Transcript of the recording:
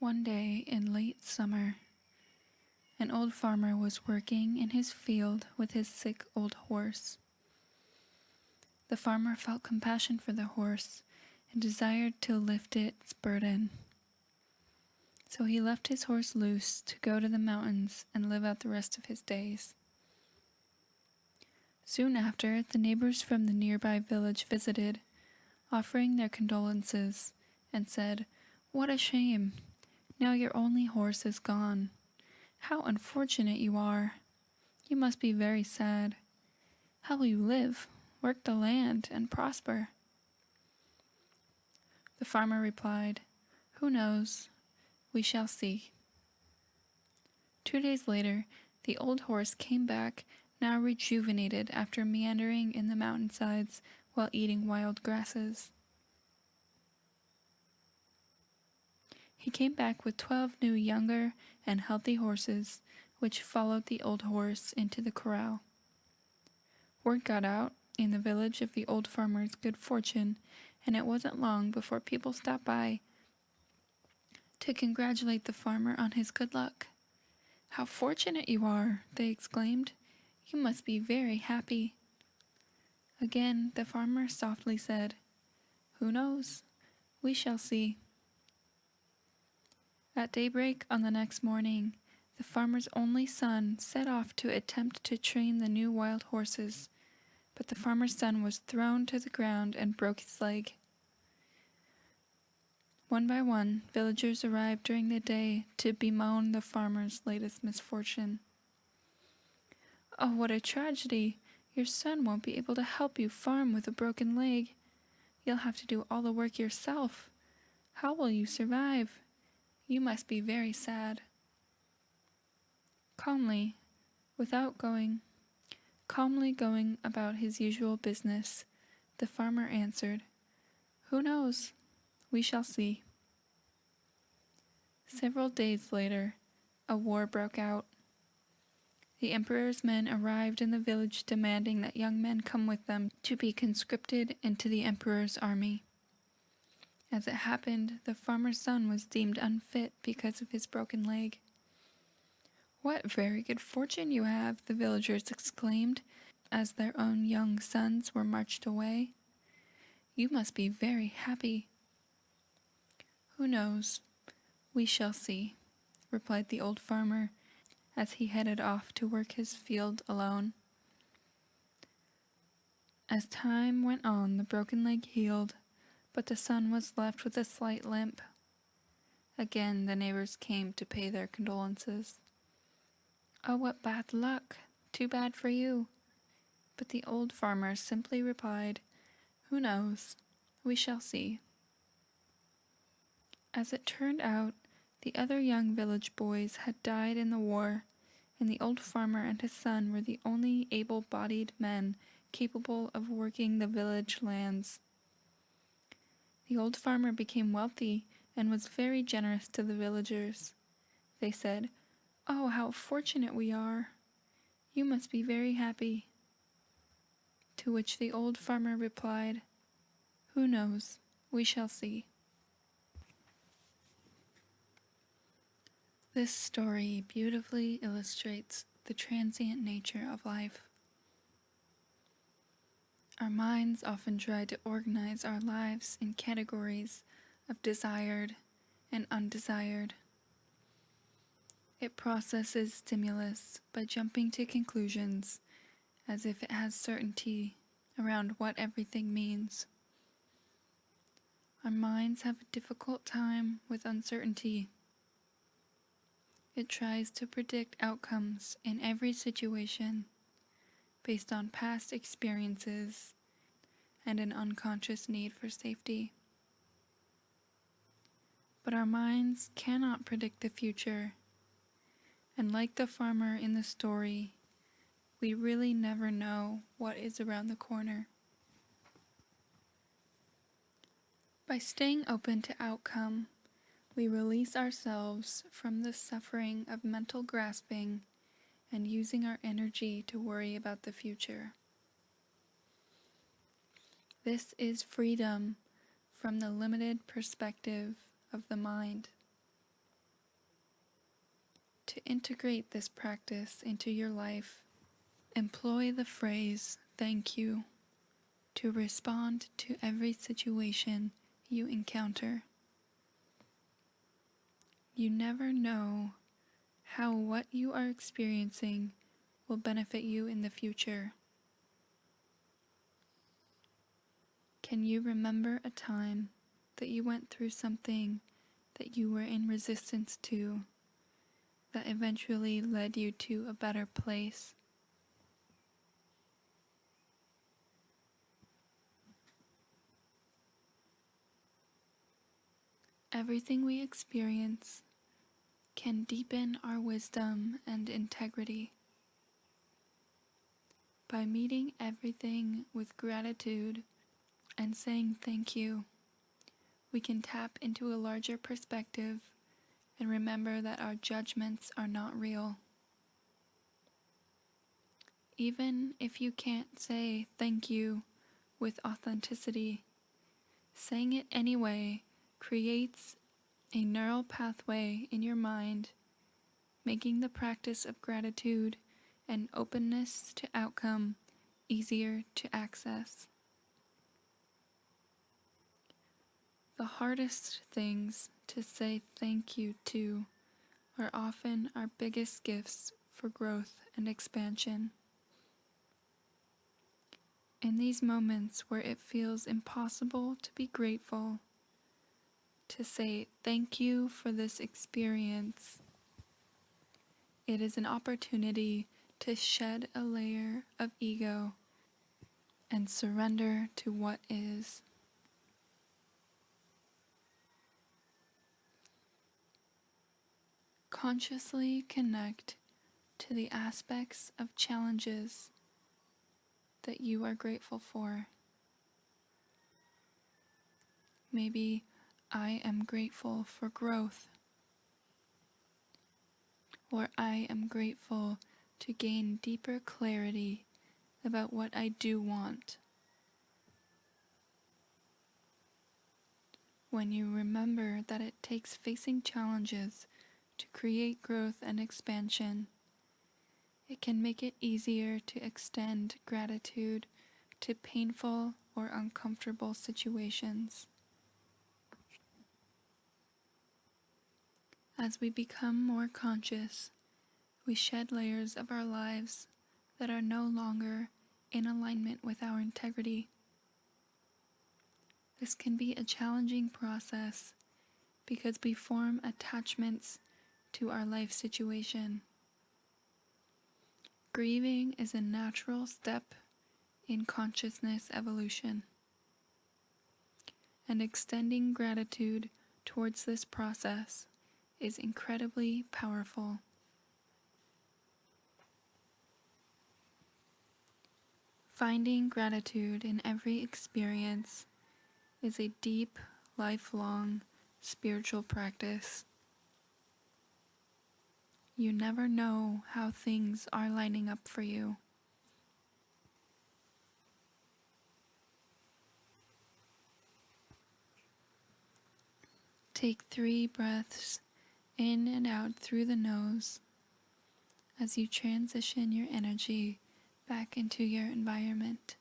One day in late summer, an old farmer was working in his field with his sick old horse. The farmer felt compassion for the horse and desired to lift its burden. So he left his horse loose to go to the mountains and live out the rest of his days. Soon after, the neighbors from the nearby village visited, offering their condolences, and said, "What a shame! Now your only horse is gone. How unfortunate you are! You must be very sad. How will you live, work the land, and prosper?" The farmer replied, "Who knows? We shall see." 2 days later, the old horse came back, now rejuvenated after meandering in the mountainsides while eating wild grasses. He came back with 12 new younger and healthy horses, which followed the old horse into the corral. Word got out in the village of the old farmer's good fortune, and it wasn't long before people stopped by to congratulate the farmer on his good luck. "How fortunate you are!" they exclaimed. "You must be very happy." Again, the farmer softly said, "Who knows? We shall see." At daybreak on the next morning, the farmer's only son set off to attempt to train the new wild horses, but the farmer's son was thrown to the ground and broke his leg. One by one, villagers arrived during the day to bemoan the farmer's latest misfortune. "Oh, what a tragedy! Your son won't be able to help you farm with a broken leg. You'll have to do all the work yourself. How will you survive? You must be very sad." Calmly going about his usual business, the farmer answered, "Who knows? We shall see." Several days later, a war broke out. The emperor's men arrived in the village demanding that young men come with them to be conscripted into the emperor's army. As it happened, the farmer's son was deemed unfit because of his broken leg. "What very good fortune you have," the villagers exclaimed as their own young sons were marched away. "You must be very happy." "Who knows? We shall see," replied the old farmer as he headed off to work his field alone. As time went on, the broken leg healed, but the son was left with a slight limp. Again, the neighbors came to pay their condolences. "Oh, what bad luck! Too bad for you." But the old farmer simply replied, "Who knows? We shall see." As it turned out, the other young village boys had died in the war, and the old farmer and his son were the only able-bodied men capable of working the village lands. The old farmer became wealthy and was very generous to the villagers. They said, "Oh, how fortunate we are! You must be very happy." To which the old farmer replied, "Who knows? We shall see." This story beautifully illustrates the transient nature of life. Our minds often try to organize our lives in categories of desired and undesired. It processes stimulus by jumping to conclusions as if it has certainty around what everything means. Our minds have a difficult time with uncertainty. It tries to predict outcomes in every situation based on past experiences and an unconscious need for safety. But our minds cannot predict the future, and like the farmer in the story, we really never know what is around the corner. By staying open to outcome, we release ourselves from the suffering of mental grasping and using our energy to worry about the future. This is freedom from the limited perspective of the mind. To integrate this practice into your life, employ the phrase "thank you" to respond to every situation you encounter. You never know how what you are experiencing will benefit you in the future. Can you remember a time that you went through something that you were in resistance to that eventually led you to a better place? Everything we experience can deepen our wisdom and integrity. By meeting everything with gratitude and saying thank you, we can tap into a larger perspective and remember that our judgments are not real. Even if you can't say thank you with authenticity, saying it anyway creates a neural pathway in your mind, making the practice of gratitude and openness to outcome easier to access. The hardest things to say thank you to are often our biggest gifts for growth and expansion. In these moments where it feels impossible to be grateful, to say thank you for this experience, it is an opportunity to shed a layer of ego and surrender to what is. Consciously connect to the aspects of challenges that you are grateful for. Maybe I am grateful for growth, or I am grateful to gain deeper clarity about what I do want. When you remember that it takes facing challenges to create growth and expansion, it can make it easier to extend gratitude to painful or uncomfortable situations. As we become more conscious, we shed layers of our lives that are no longer in alignment with our integrity. This can be a challenging process because we form attachments to our life situation. Grieving is a natural step in consciousness evolution, and extending gratitude towards this process is incredibly powerful. Finding gratitude in every experience is a deep, lifelong spiritual practice. You never know how things are lining up for you. Take 3 breaths in and out through the nose as you transition your energy back into your environment.